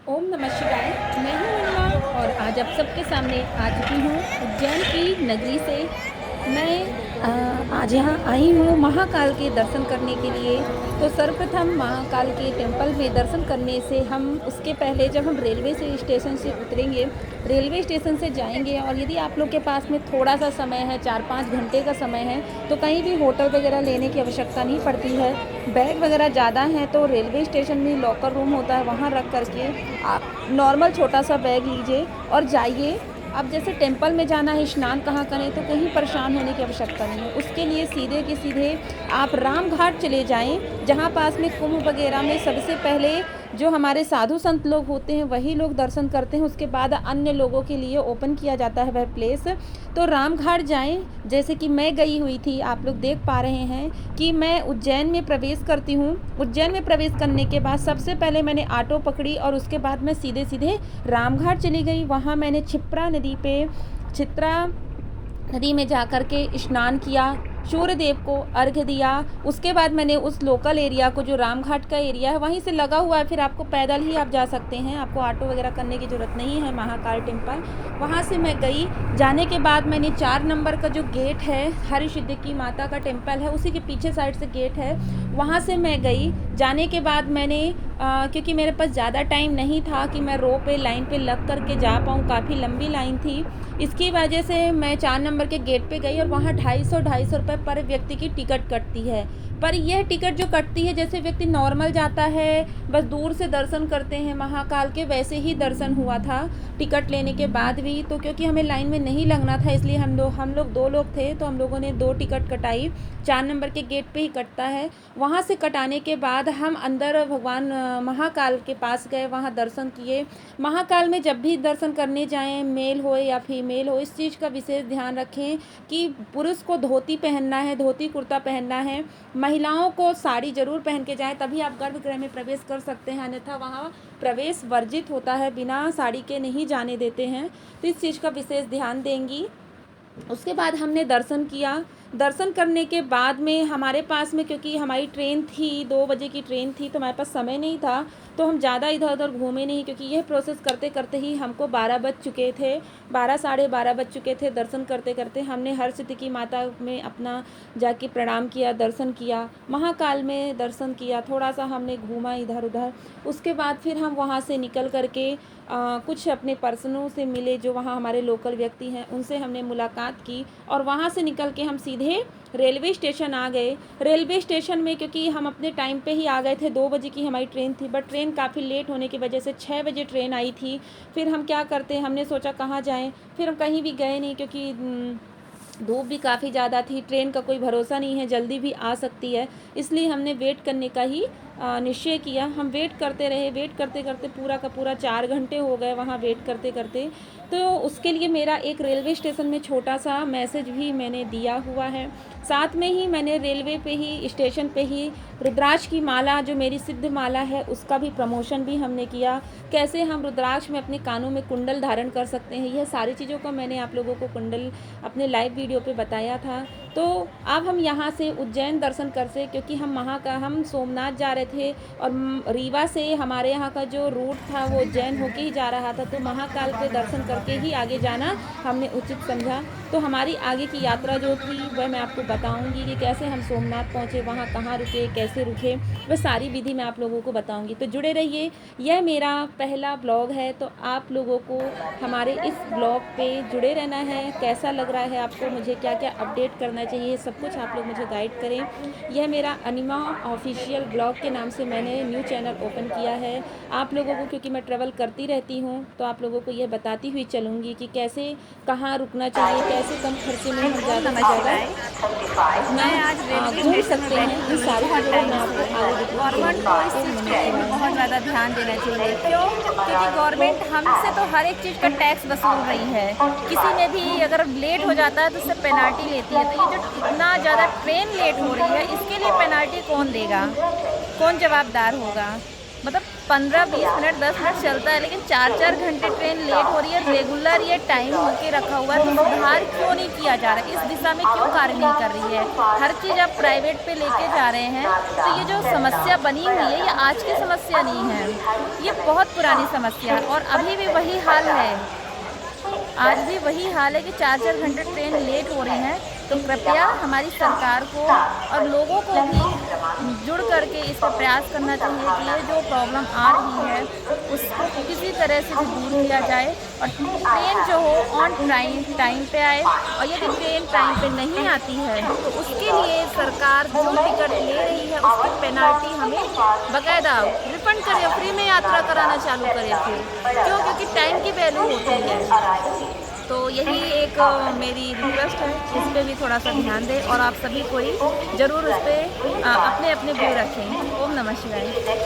ओम नमः शिवाय। मैं हूँ महिमा और आज आप सबके सामने आ चुकी हूँ उज्जैन की नगरी से। मैं आज यहाँ आई हूँ महाकाल के दर्शन करने के लिए। तो सर्वप्रथम महाकाल के टेम्पल में दर्शन करने से हम उसके पहले जब हम रेलवे से स्टेशन से उतरेंगे, रेलवे स्टेशन से जाएंगे और यदि आप लोग के पास में थोड़ा सा समय है, 4-5 घंटे का समय है, तो कहीं भी होटल वगैरह लेने की आवश्यकता नहीं पड़ती है। बैग वगैरह ज़्यादा हैं तो रेलवे स्टेशन में लॉकर रूम होता है, वहाँ रख करके आप नॉर्मल छोटा सा बैग लीजिए और जाइए। अब जैसे टेंपल में जाना है, स्नान कहाँ करें, तो कहीं परेशान होने की आवश्यकता नहीं है। उसके लिए सीधे के सीधे आप राम घाट चले जाएं, जहाँ पास में कुंभ वगैरह में सबसे पहले जो हमारे साधु संत लोग होते हैं वही लोग दर्शन करते हैं, उसके बाद अन्य लोगों के लिए ओपन किया जाता है वह प्लेस। तो राम घाट जाएँ, जैसे कि मैं गई हुई थी। आप लोग देख पा रहे हैं कि मैं उज्जैन में प्रवेश करती हूँ। उज्जैन में प्रवेश करने के बाद सबसे पहले मैंने ऑटो पकड़ी और उसके बाद मैं सीधे सीधे राम घाट चली गई। वहाँ मैंने छित्रा नदी में जा कर के स्नान किया, सूर्य देव को अर्घ्य दिया। उसके बाद मैंने उस लोकल एरिया को, जो राम घाट का एरिया है वहीं से लगा हुआ है, फिर आपको पैदल ही आप जा सकते हैं, आपको ऑटो वगैरह करने की ज़रूरत नहीं है। महाकाल टेम्पल वहाँ से मैं गई। जाने के बाद मैंने 4 नंबर का जो गेट है, हरसिद्धि माता का टेम्पल है, उसी के पीछे साइड से गेट है, वहाँ से मैं गई। जाने के बाद मैंने क्योंकि मेरे पास ज़्यादा टाइम नहीं था कि मैं रो पे लाइन पे लग कर के जा पाऊँ, काफ़ी लंबी लाइन थी, इसकी वजह से मैं 4 नंबर के गेट पे गई और वहाँ 250 रुपये पर व्यक्ति की टिकट कटती है। पर यह टिकट जो कटती है, जैसे व्यक्ति नॉर्मल जाता है, बस दूर से दर्शन करते हैं महाकाल के, वैसे ही दर्शन हुआ था टिकट लेने के बाद भी। तो क्योंकि हमें लाइन में नहीं लगना था, इसलिए हम लोग 2 लोग थे, तो हम लोगों ने 2 टिकट कटाई। 4 नंबर के गेट पे ही कटता है। वहाँ से कटाने के बाद हम अंदर भगवान महाकाल के पास गए, वहाँ दर्शन किए। महाकाल में जब भी दर्शन करने जाएं, मेल हो या फीमेल हो, इस चीज़ का विशेष ध्यान रखें कि पुरुष को धोती पहनना है, धोती कुर्ता पहनना है। महिलाओं को साड़ी ज़रूर पहन के जाएं, तभी आप गर्भगृह में प्रवेश कर सकते हैं, अन्यथा वहाँ प्रवेश वर्जित होता है, बिना साड़ी के नहीं जाने देते हैं। तो इस चीज़ का विशेष ध्यान देंगी। उसके बाद हमने दर्शन किया। दर्शन करने के बाद में हमारे पास में, क्योंकि हमारी ट्रेन थी, 2 बजे की ट्रेन थी, तो हमारे पास समय नहीं था, तो हम ज़्यादा इधर उधर घूमे नहीं, क्योंकि यह प्रोसेस करते करते ही हमको 12 बज चुके थे, 12 साढ़े 12 बज चुके थे। दर्शन करते करते हमने हरसिद्धि माता में अपना जाके प्रणाम किया, दर्शन किया, महाकाल में दर्शन किया, थोड़ा सा हमने घूमा इधर उधर। उसके बाद फिर हम वहाँ से निकल करके कुछ अपने पर्सनों से मिले, जो वहाँ हमारे लोकल व्यक्ति हैं, उनसे हमने मुलाकात की और वहाँ से निकल के हम सीधे रेलवे स्टेशन आ गए। रेलवे स्टेशन में, क्योंकि हम अपने टाइम पे ही आ गए थे, 2 बजे की हमारी ट्रेन थी, बट ट्रेन काफ़ी लेट होने की वजह से 6 बजे ट्रेन आई थी। फिर हम क्या करते, हमने सोचा कहाँ जाएं, फिर हम कहीं भी गए नहीं, क्योंकि धूप भी काफ़ी ज़्यादा थी, ट्रेन का कोई भरोसा नहीं है, जल्दी भी आ सकती है, इसलिए हमने वेट करने का ही निश्चय किया। हम वेट करते रहे, वेट करते करते पूरा का पूरा 4 घंटे हो गए वहाँ वेट करते करते। तो उसके लिए मेरा एक रेलवे स्टेशन में छोटा सा मैसेज भी मैंने दिया हुआ है। साथ में ही मैंने रेलवे पे ही, स्टेशन पे ही रुद्राक्ष की माला, जो मेरी सिद्ध माला है, उसका भी प्रमोशन भी हमने किया। कैसे हम रुद्राक्ष में अपने कानों में कुंडल धारण कर सकते हैं, यह सारी चीज़ों का मैंने आप लोगों को कुंडल अपने लाइव वीडियो पे बताया था। तो अब हम यहाँ से उज्जैन दर्शन कर से, क्योंकि हम सोमनाथ जा रहे थे और रीवा से हमारे यहाँ का जो रूट था वो उज्जैन होके ही जा रहा था, तो महाकाल के दर्शन करके ही आगे जाना हमने उचित समझा। तो हमारी आगे की यात्रा जो थी वह मैं आपको बताऊंगी कि कैसे हम सोमनाथ पहुँचे, वहाँ कहाँ रुके, कैसे रुके, वह सारी विधि मैं आप लोगों को बताऊंगी। तो जुड़े रहिए। यह मेरा पहला ब्लॉग है, तो आप लोगों को हमारे इस ब्लॉग पे जुड़े रहना है। कैसा लग रहा है आपको, मुझे क्या क्या अपडेट करना चाहिए, सब कुछ आप लोग मुझे गाइड करें। यह मेरा अनिमा ऑफिशियल ब्लॉग के नाम से मैंने न्यू चैनल ओपन किया है। आप लोगों को, क्योंकि मैं ट्रैवल करती रहती हूँ, तो आप लोगों को यह बताती हुई चलूँगी कि कैसे कहाँ रुकना चाहिए, कैसे कम खर्चे में हम ज़्यादा से ज़्यादा घूम सकते हैं। इन सारी चीज़ों को मैं आपको आगे गवर्नमेंट को इस चीज़ पे भी बहुत ज़्यादा ध्यान देना चाहिए। क्यों? क्योंकि गवर्नमेंट हमसे तो हर एक चीज़ का टैक्स वसूल रही है। किसी में भी अगर लेट हो जाता है तो उससे पेनाल्टी लेती है। तो ये जो इतना ज़्यादा ट्रेन लेट हो रही है, इसके लिए पेनाल्टी कौन देगा, कौन जवाबदार होगा? मतलब 15-20 मिनट 10 मिनट चलता है, लेकिन 4-4 घंटे ट्रेन लेट हो रही है। रेगुलर ये टाइम होके रखा हुआ है, तो सुधार क्यों नहीं किया जा रहा है? इस दिशा में क्यों कार्य नहीं कर रही है? हर चीज़ आप प्राइवेट पे लेके जा रहे हैं, तो ये जो समस्या बनी हुई है, ये आज की समस्या नहीं है, ये बहुत पुरानी समस्या है और अभी भी वही हाल है। आज भी वही हाल है कि 4-4 घंटे ट्रेन लेट हो रही हैं। तो कृपया हमारी सरकार को और लोगों को भी जुड़ करके इस पर प्रयास करना चाहिए कि ये जो प्रॉब्लम आ रही है उसको किसी तरह से भी दूर किया जाए और ट्रेन जो हो ऑन टाइम पे आए। और यदि ट्रेन टाइम पे नहीं आती है तो उसके लिए सरकार जो टिकट ले रही है उसकी पेनल्टी हमें बाकायदा रिफंड करे, फ्री में यात्रा कराना चालू करे। फिर क्योंकि टाइम की वैल्यू होती है। तो यही एक मेरी रिक्वेस्ट है, इस पे भी थोड़ा सा ध्यान दें और आप सभी कोई ज़रूर उस पर अपने अपने व्यू रखें। ओम नमः शिवाय।